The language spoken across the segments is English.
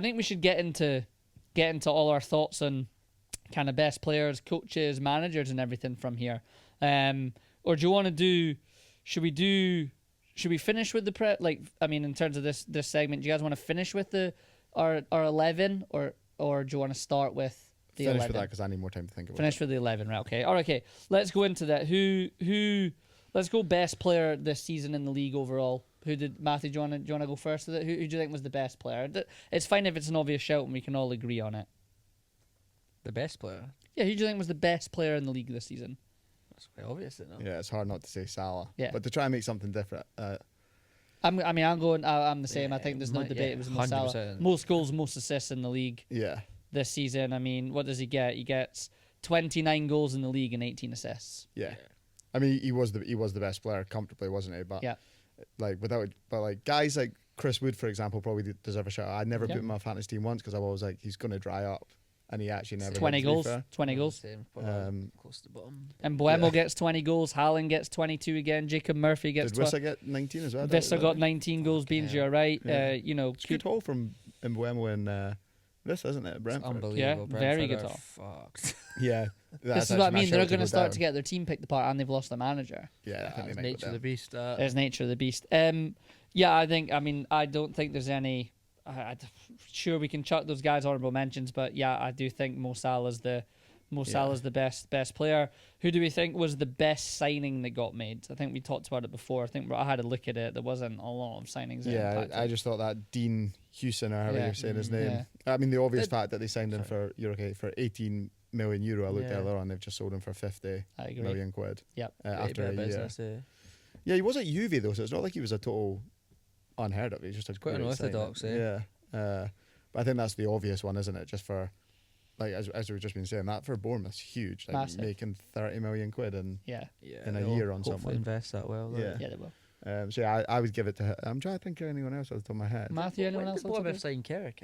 I think we should get into all our thoughts on kind of best players, coaches, managers, and everything from here. Or do you want to do? Should we finish with the in terms of this segment, do you guys want to finish with our 11, or do you want to start with the 11? Finish with that because I need more time to think about it. Finish with the 11, right? Okay. All right. Okay. Let's go into that. Who? Let's go best player this season in the league overall. Who did Matthew? Do you want to go first with it? Who do you think was the best player? It's fine if it's an obvious shout and we can all agree on it. The best player? Yeah. Who do you think was the best player in the league this season? That's quite obvious, isn't it? Yeah, it's hard not to say Salah. Yeah. But to try and make something different. I'm the same. Yeah, I think there's no debate. yeah, It was Mo Salah. 100%. Most goals, most assists in the league Yeah. this season. I mean, what does he get? He gets 29 goals in the league and 18 assists. Yeah. I mean, he was the best player comfortably, wasn't he? But Yeah. Guys like Chris Wood, for example, probably deserve a shout. I'd never Yeah. put him on my fantasy team once because I was like, he's going to dry up, and he actually never. 20 did, to be goals. fair. 20 goals. Same, close to the bottom. And Buemo Yeah. gets 20 goals. Haaland gets 22 again. Jacob Murphy gets Did Wissa get 19 as well? Vissa got 19 goals. Beans, you're right. Yeah. Good. It's a good haul from Mbuemo and Vissa, isn't it? It's Brentford. unbelievable. Yeah, Brentford very good are haul. fucked. Yeah. This is what I mean. They're going to start to get their team picked apart, and they've lost their manager. Yeah, I think they It's might nature of the beast. There's nature of the beast. Yeah, I don't think there's any. Sure, we can chuck those guys honorable mentions, but yeah, I do think Mo Salah's the best player. Who do we think was the best signing that got made? I think we talked about it before. I think I had a look at it. There wasn't a lot of signings. that Yeah, impacted. I just thought that Dean Hewson, or however Yeah. you're saying his name. Yeah. I mean, the obvious fact that they signed him for 18 million euro. I looked Yeah. earlier on, they've just sold him for 50 I agree. million quid. Yep. After a year. business, Yeah, he was at Juve though, so it's not like he was a total unheard of. He's just a quite great unorthodox, signing. Yeah, but I think that's the obvious one, isn't it? Just for like as we've just been saying, that for Bournemouth's huge. Like Massive. making 30 million quid in Yeah. in a they'll year on hopefully someone. invest that well. Yeah. Yeah, they will. So yeah, I would give it to him. I'm trying to think of anyone else off the top of my head. Matthew, anyone When else? did on top of Bournemouth it? sign Carrick?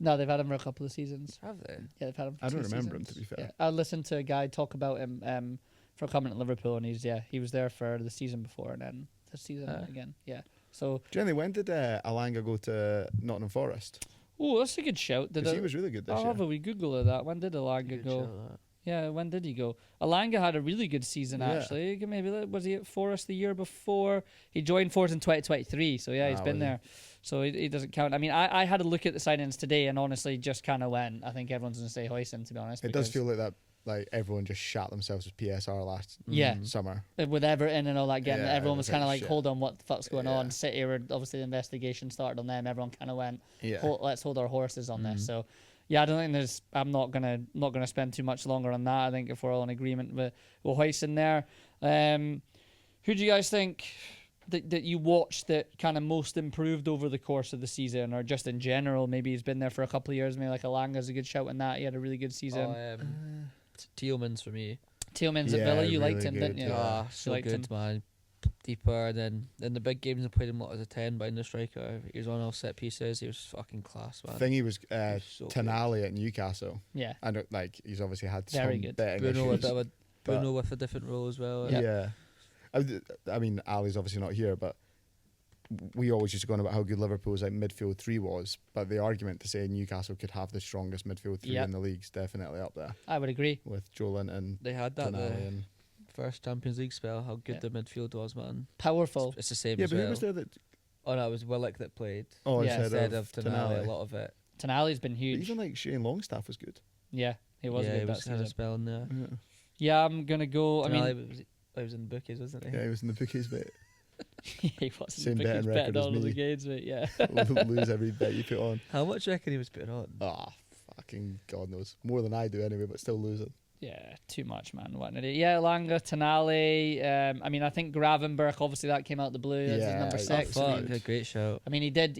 No, they've had him for a couple of seasons. Have they? Yeah, they've had him for I don't 2 remember him, seasons. to be fair. Yeah. I listened to a guy talk about him for coming to Liverpool, and he was there for the season before and then this season again. Yeah. So, Jenny, when did Alanga go to Nottingham Forest? oh, that's a good shout. Because he was really good this I'll year. have a wee Google of that. When did Alanga Good go? shout, that. Yeah, when did he go? Alanga had a really good season, Yeah. actually. Maybe was he at Forest the year before? He joined Forest in 2023, so yeah, he's been was he? there. So he doesn't count. I mean, I had a look at the signings today and honestly just kind of went, I think everyone's going to say Huijsen, to be honest. It does because feel like that. Like everyone just shot themselves with PSR last Yeah. summer. with Everton and all that getting, Yeah, everyone it was was kind of like like, shit. hold on, what the fuck's going Yeah. on? City were, obviously the investigation started on them. Everyone kind of went, Yeah. let's hold our horses on this. So yeah, I don't think I'm not gonna spend too much longer on that. I think if we're all in agreement with Huijsen there. Who do you guys think that you watched that kind of most improved over the course of the season, or just in general? Maybe he's been there for a couple of years. Maybe like Alanga's a good shout in that. He had a really good season. Tielemans for me. Tielemans at Yeah, Villa, you liked really him, didn't good, you? yeah. Ah, You so liked good, him. man. Deeper, and then in the big games I played him as a 10 behind the striker. He was on all set pieces. He was fucking class, man. I think he was so good. Tonali at Newcastle. Yeah. I know, like he's obviously had Very some good. betting Bruno issues. with a different role as well. Yeah. Yeah. I mean, Ali's obviously not here, but we always used to go on about how good Liverpool's like midfield three was. But the argument to say Newcastle could have the strongest midfield three Yep. in the league's definitely up there I would agree. with Joe Linton, They had that Tonali, the and first Champions League spell. How good Yeah. the midfield was, man. Powerful. It's the same yeah. as But well. who was there that? Oh no, it was Willock that played Oh, Yeah. instead of Tonali. Tonali. A lot of it. Tonali's been But huge. even like Shane Longstaff was good. Yeah, he was yeah, good he that was kind season. of spelling there. Yeah, Yeah, I'm gonna go. I mean, Tonali was in the bookies, wasn't he? yeah he was in the bookies, but he wasn't Same the biggest betting bet record in as all of the me. games, but yeah. lose every bet you put on. How much do you reckon he was putting on? Ah, fucking God knows. More than I do anyway, but still losing. Yeah, too much, man. What an idiot. Yeah, Langa, Tonali. I mean, I think Gravenberch, obviously that came out the blue. That's his Yeah, number oh, 6. Fuck, Huge. a great shout. I mean, he did,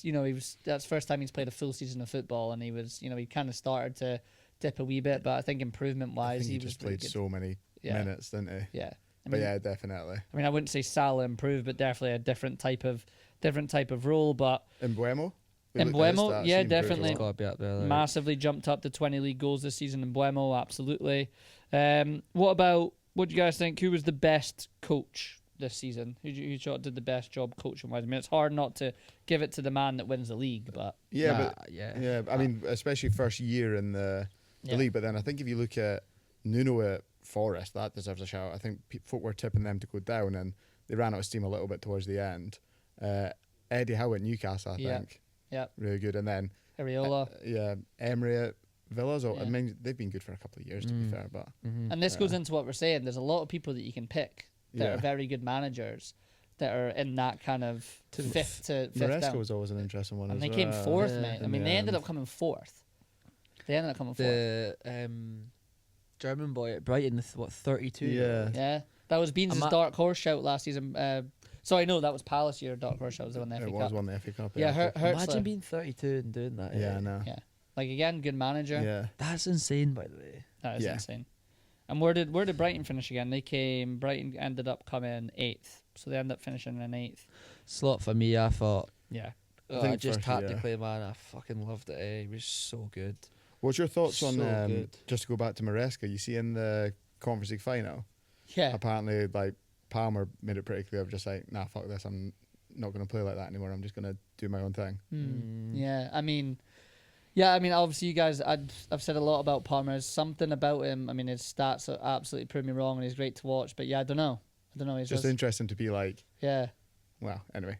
you know, that's the first time he's played a full season of football, and he was, you know, he kind of started to dip a wee bit, but I think improvement-wise, I think he he was just really played good. so many Yeah. minutes, didn't he? Yeah. I But mean, yeah, definitely. I mean, I wouldn't say Salah improved, but definitely a different type of role, but Mbuemo? Mbuemo, yeah, definitely. He's got to be up there. Like. massively jumped up to 20 league goals this season in Buemo, absolutely. What do you guys think? Who was the best coach this season? Who you thought did the best job coaching wise? I mean, it's hard not to give it to the man that wins the league, but Yeah, yeah. I mean, especially first year in the league. But then I think if you look at Nuno at Forest, that deserves a shout. I think folk were tipping them to go down, and they ran out of steam a little bit towards the end. Eddie Howe at Newcastle, I think. Yeah. Really good. And then Areola. Emery at Villas. I mean, they've been good for a couple of years, to be fair. But And this goes into what we're saying. There's a lot of people that you can pick that are very good managers that are in that kind of fifth down. Maresca was always an interesting one. And as they well. came fourth, mate. I mean, they ended end. up coming fourth. The German boy at Brighton, 32? Yeah. Yeah. That was Beans' dark horse shout last season. Sorry, no, that was Palace year. Dark horse shout was on the FA Cup. It was won the FA Cup. Yeah, Hurtsler. Imagine being 32 and doing that. Yeah, I know. Yeah. Like, again, good manager. Yeah. That's insane, by the way. That is insane. And where did Brighton finish again? Brighton ended up coming 8th. So they ended up finishing in 8th. Slot for me, I thought. Yeah. I just tactically, man, I fucking loved it. He was so good. What's your thoughts on good. just to go back to Maresca? You see in the Conference League final, Yeah. apparently like Palmer made it pretty clear of just like, nah, fuck this, I'm not going to play like that anymore. I'm just going to do my own thing. Yeah, I mean, obviously you guys, I've said a lot about Palmer. There's something about him. I mean, his stats are absolutely prove me wrong, and he's great to watch. But yeah, I don't know. He's Just interesting to be like, yeah. well, anyway.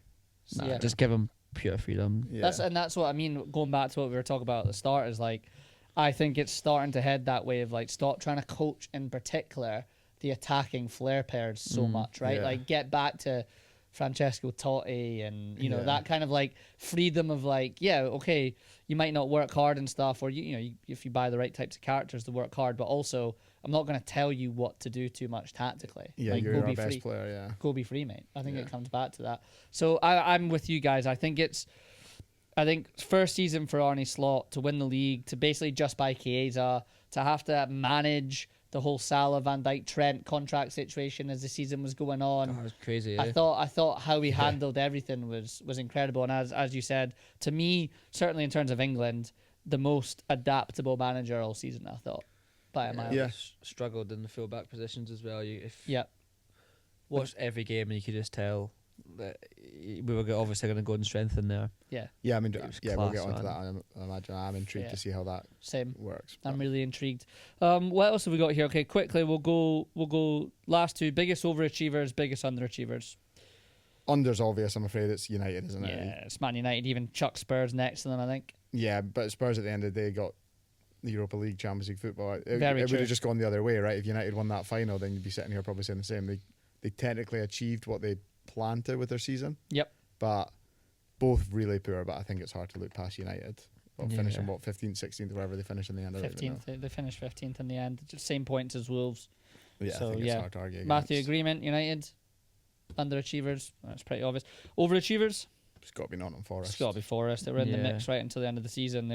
Yeah. Just give him pure freedom. Yeah. That's what I mean. Going back to what we were talking about at the start is like, I think it's starting to head that way of like, stop trying to coach in particular the attacking flair pairs so much, right? Yeah. Like, get back to Francesco Totti and you know that kind of like freedom of like, yeah, okay, you might not work hard and stuff, or you know, if you buy the right types of characters to work hard, but also I'm not going to tell you what to do too much tactically. Yeah, like, you're our best player. Yeah, go be free, mate. I think it comes back to that. So I'm with you guys. I think first season for Arne Slot to win the league, to basically just buy Chiesa, to have to manage the whole Salah, Van Dijk, Trent contract situation as the season was going on. Oh, it was crazy. I thought how he handled everything was incredible. And as you said, to me, certainly in terms of England, the most adaptable manager all season, I thought. By a mile. Yeah. Struggled in the full-back positions as well. If Yeah. watched every game and you could just tell that we were obviously going to go and strengthen there. Yeah. Yeah, I mean, It was we'll class, get onto man. that. I imagine I'm intrigued to see how that Same. works. I'm but- really intrigued. What else have we got here? Okay, quickly we'll go last two. Biggest overachievers, biggest underachievers. Under's obvious. I'm afraid it's United, isn't it? Yeah, it's Man United. Even Chuck Spurs next to them, I think. Yeah, but Spurs at the end of the day got the Europa League, Champions League football. It Very would true. have just gone the other way, right? If United won that final, then you'd be sitting here probably saying the same. They technically achieved what they planned to with their season. Yep. But both really poor. But I think it's hard to look past United. Finishing Yeah. 15th, 16th, wherever they finish in the end. I don't even know. 15th. They finished 15th in the end. Just same points as Wolves. Yeah, So, I think yeah. it's hard to argue. Matthew, against. agreement. United. Underachievers. That's pretty obvious. Overachievers. It's got to be Nottingham Forest. It's got to be Forest. They were in the Yeah. mix right until the end of the season.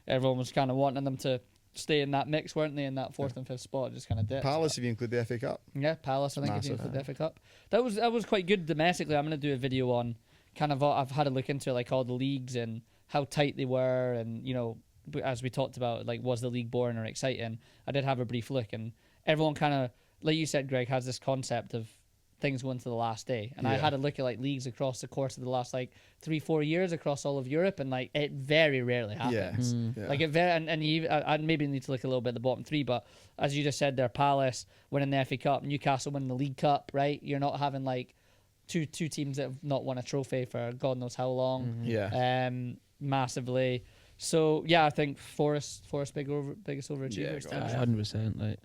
Everyone was kind of wanting them to stay in that mix, weren't they? In that fourth and fifth spot, just kind of dipped. Palace, if you include the FA Cup. Yeah, Palace. I think if you Massive. include the FA Cup, that was quite good domestically. I'm going to do a video on kind of. I've had a look into like all the leagues and how tight they were, and you know, as we talked about, like was the league boring or exciting? I did have a brief look, and everyone kind of, like you said, Greg, has this concept of things going to the last day, and I Yeah. had a look at like leagues across the course of the last like 3-4 years across all of Europe, and like it very rarely happens. Yeah. Like it very, and you, I maybe need to look a little bit at the bottom three, but as you just said, there, Palace winning the FA Cup, Newcastle winning the League Cup, right? You're not having like two teams that have not won a trophy for God knows how long. Yeah. Massively. So yeah, I think Forest biggest overachievers. Yeah, 100%. Like